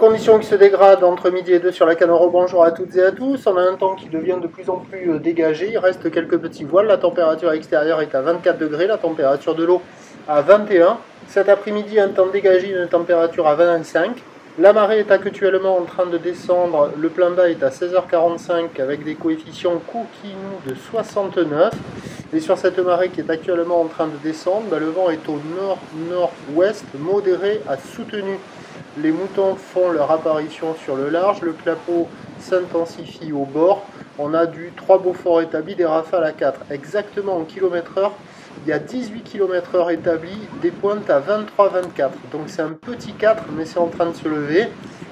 Conditions qui se dégradent entre midi et 2 sur la Canoro. Bonjour à toutes et à tous. On a un temps qui devient de plus en plus dégagé. Il reste quelques petits voiles. La température extérieure est à 24 degrés. La température de l'eau à 21. Cet après-midi, un temps dégagé, une température à 25. La marée est actuellement en train de descendre. Le plein bas est à 16h45 avec des coefficients Koukinou de 69. Et sur cette marée qui est actuellement en train de descendre, le vent est au nord-nord-ouest, modéré à soutenu. Les moutons font leur apparition sur le large, le clapot s'intensifie au bord. On a du 3 Beaufort établi, des rafales à 4. Exactement en km/h, il y a 18 km/h établis, des pointes à 23-24. Donc c'est un petit 4, mais c'est en train de se lever.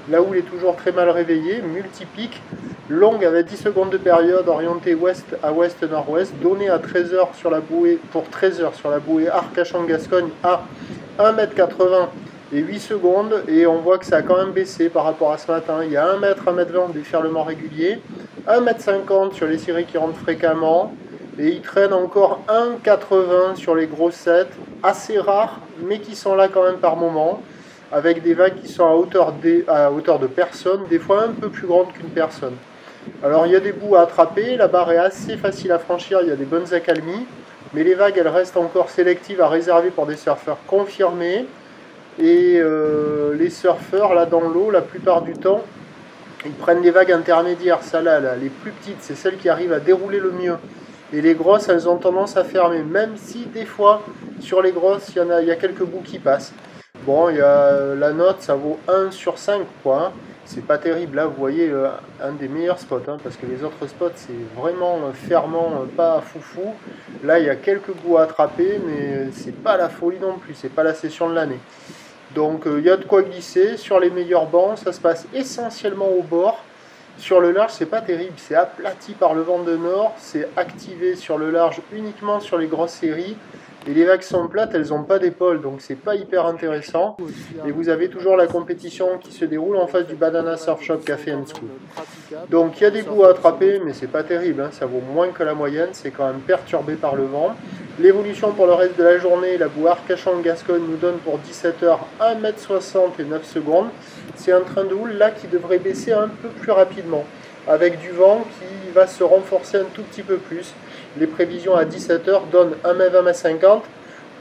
La houle est toujours très mal réveillée, multipique, longue avec 10 secondes de période, orientée ouest à ouest-nord-ouest, donnée à 13h sur la bouée, pour 13h sur la bouée Arcachon-Gascogne à 1,80 m et 8 secondes, et on voit que ça a quand même baissé par rapport à ce matin. Il y a 1 m, 1,20 m de déferlement régulier, 1,50 m sur les séries qui rentrent fréquemment, et il traîne encore 1,80 m sur les grossettes, assez rares, mais qui sont là quand même par moment, avec des vagues qui sont à hauteur de personnes, des fois un peu plus grandes qu'une personne. Alors il y a des bouts à attraper, la barre est assez facile à franchir, il y a des bonnes accalmies, mais les vagues elles restent encore sélectives à réserver pour des surfeurs confirmés. Et les surfeurs là dans l'eau, la plupart du temps, ils prennent les vagues intermédiaires. Ça là, les plus petites, c'est celles qui arrivent à dérouler le mieux. Et les grosses, elles ont tendance à fermer, même si des fois, sur les grosses, il y a quelques bouts qui passent. Bon, il y a la note, ça vaut 1 sur 5, quoi. Hein. C'est pas terrible, là, vous voyez, un des meilleurs spots, hein, parce que les autres spots, c'est vraiment fermant, pas foufou. Là, il y a quelques bouts à attraper, mais c'est pas la folie non plus, c'est pas la session de l'année. Donc, il y a de quoi glisser. Sur les meilleurs bancs, ça se passe essentiellement au bord. Sur le large, c'est pas terrible, c'est aplati par le vent de nord, c'est activé sur le large uniquement sur les grosses séries. Et les vagues sont plates, elles n'ont pas d'épaule, donc c'est pas hyper intéressant. Et vous avez toujours la compétition qui se déroule en face du Banana Surf Shop Café & School. Donc il y a des bouts à attraper, mais c'est pas terrible, hein, ça vaut moins que la moyenne, c'est quand même perturbé par le vent. L'évolution pour le reste de la journée, la boue Arcachon-Gascogne nous donne pour 17h 1,60 m et 9 secondes. C'est un train de houle là qui devrait baisser un peu plus rapidement, avec du vent qui va se renforcer un tout petit peu plus. Les prévisions à 17h donnent 1,20 m 50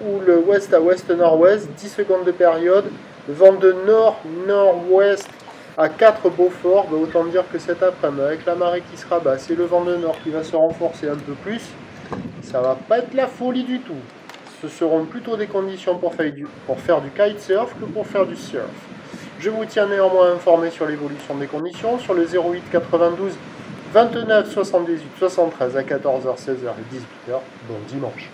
ou le ouest à ouest-nord-ouest, 10 secondes de période, vent de nord-nord-ouest à 4 Beaufort. Ben, autant dire que cet après-midi, avec la marée qui se rabat, c'est le vent de nord qui va se renforcer un peu plus. Ça va pas être la folie du tout. Ce seront plutôt des conditions pour faire du kitesurf que pour faire du surf. Je vous tiens néanmoins informé sur l'évolution des conditions sur le 08 92 29 78 73 à 14h, 16h et 18h. Bon dimanche.